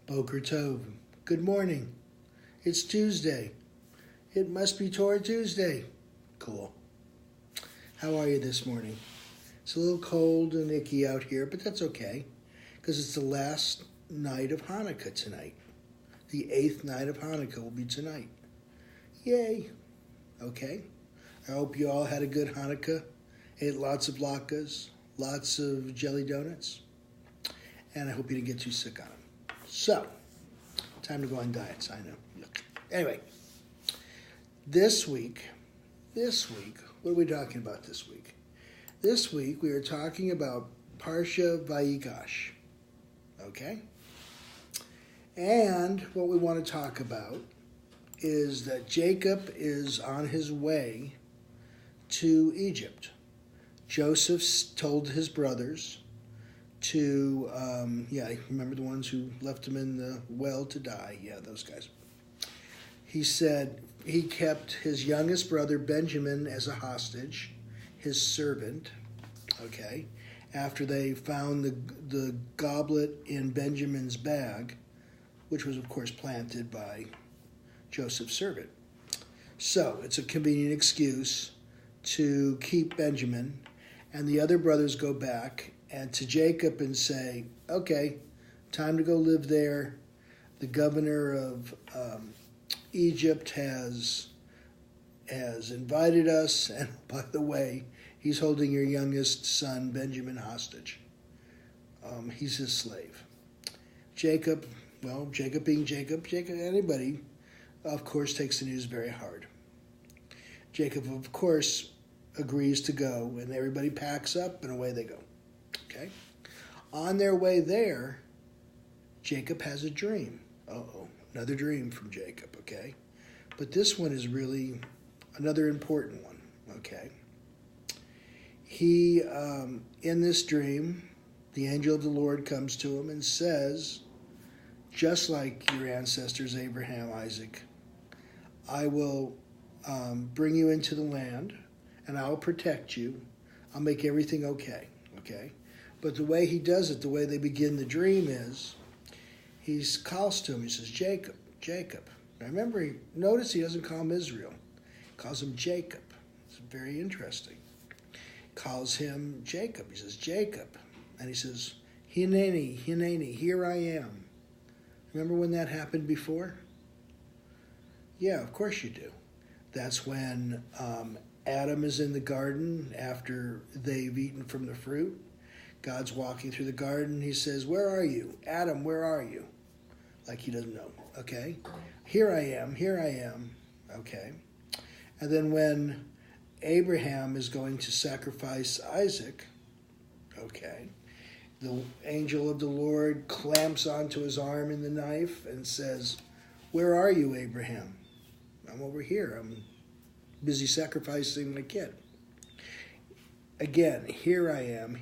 Boker Tov. Good morning. It's Tuesday. It must be Torah Tuesday. Cool. How are you this morning? It's a little cold and icky out here, but that's okay, because it's the last night of Hanukkah tonight. The 8th night of Hanukkah will be tonight. Yay. Okay. I hope you all had a good Hanukkah, ate lots of latkes, lots of jelly donuts, and I hope you didn't get too sick on them. So, time to go on diets, I know. Anyway, this week, what are we talking about this week? This week we are talking about Parsha Vayigash, okay? And what we want to talk about is that Jacob is on his way to Egypt. Joseph told his brothers to, remember the ones who left him in the well to die? Yeah, those guys. He said he kept his youngest brother Benjamin as a hostage, his servant, okay, after they found the goblet in Benjamin's bag, which was, of course, planted by Joseph's servant. So it's a convenient excuse to keep Benjamin, and the other brothers go back and to Jacob and say, okay, time to go live there. The governor of Egypt has invited us, and by the way, he's holding your youngest son, Benjamin, hostage. He's his slave. Jacob being Jacob, anybody, of course, takes the news very hard. Jacob, of course, agrees to go, and everybody packs up, and away they go. Okay? On their way there, Jacob has a dream. Another dream from Jacob, okay? But this one is really another important one, okay? He, in this dream, the angel of the Lord comes to him and says, just like your ancestors, Abraham, Isaac, I will bring you into the land, and I'll protect you. I'll make everything okay? But the way he does it, the way they begin the dream is, he calls to him, he says, Jacob, Jacob. Now remember, notice he doesn't call him Israel. He calls him Jacob. It's very interesting. He calls him Jacob. He says, Jacob. And he says, Hineni, Hineni, here I am. Remember when that happened before? Yeah, of course you do. That's when Adam is in the garden after they've eaten from the fruit. God's walking through the garden. He says, where are you? Adam, where are you? Like he doesn't know. Okay? Here I am. Okay? And then when Abraham is going to sacrifice Isaac, okay, the angel of the Lord clamps onto his arm in the knife and says, where are you, Abraham? I'm over here. I'm busy sacrificing my kid. Again, here I am,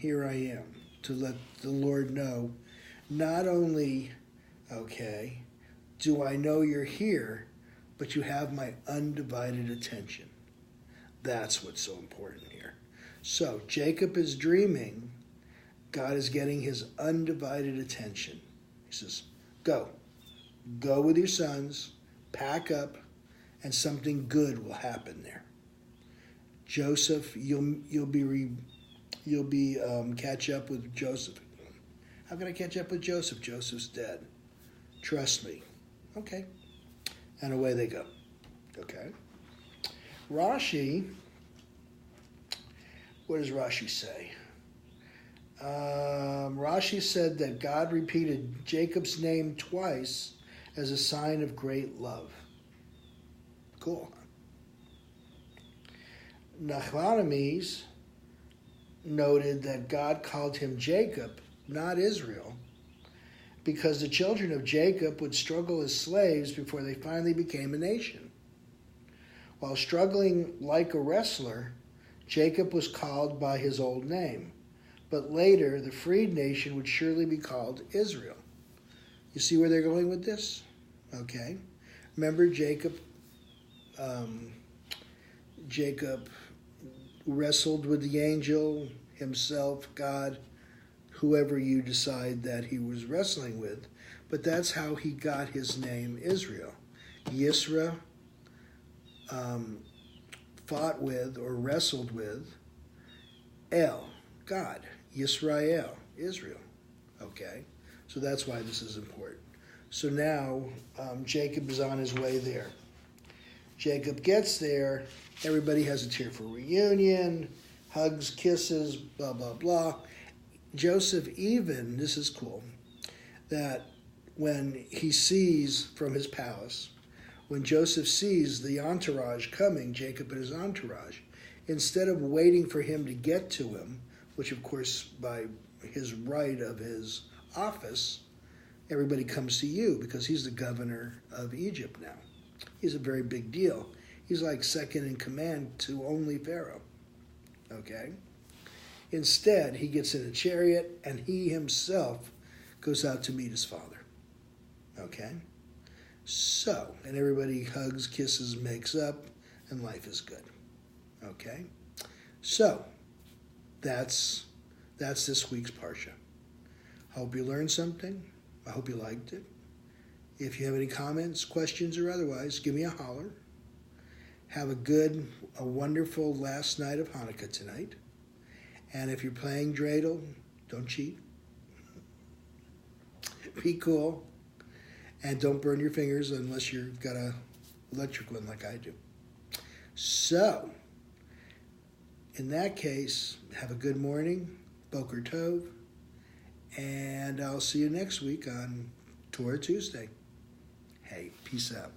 to let the Lord know, not only, okay, do I know you're here, but you have my undivided attention. That's what's so important here. So Jacob is dreaming, God is getting his undivided attention. He says, go with your sons, pack up, and something good will happen there. Joseph, you'll be catch up with Joseph. How can I catch up with Joseph? Joseph's dead. Trust me. Okay. And away they go. Okay. Rashi, what does Rashi say? Rashi said that God repeated Jacob's name twice as a sign of great love. Cool. Nachmanides noted that God called him Jacob, not Israel, because the children of Jacob would struggle as slaves before they finally became a nation. While struggling like a wrestler, Jacob was called by his old name, but later the freed nation would surely be called Israel. You see where they're going with this? Okay. Remember Jacob wrestled with the angel himself, God, whoever you decide that he was wrestling with, but that's how he got his name Israel. Yisra fought with or wrestled with El, God, Yisrael, Israel. Okay, so that's why this is important. So now Jacob is on his way there. Jacob gets there, everybody has a tearful reunion, hugs, kisses, blah, blah, blah. Joseph even, this is cool, that when he sees from his palace, when Joseph sees the entourage coming, Jacob and his entourage, instead of waiting for him to get to him, which of course by his right of his office, everybody comes to you because he's the governor of Egypt now. He's a very big deal. He's like second in command to only Pharaoh. Okay? Instead, he gets in a chariot and he himself goes out to meet his father. Okay? So, and everybody hugs, kisses, makes up, and life is good. Okay? So, that's this week's Parsha. I hope you learned something. I hope you liked it. If you have any comments, questions, or otherwise, give me a holler. Have a wonderful last night of Hanukkah tonight. And if you're playing dreidel, don't cheat. Be cool. And don't burn your fingers unless you've got an electric one like I do. So, in that case, have a good morning, Boker Tov, and I'll see you next week on Torah Tuesday. Hey, peace out.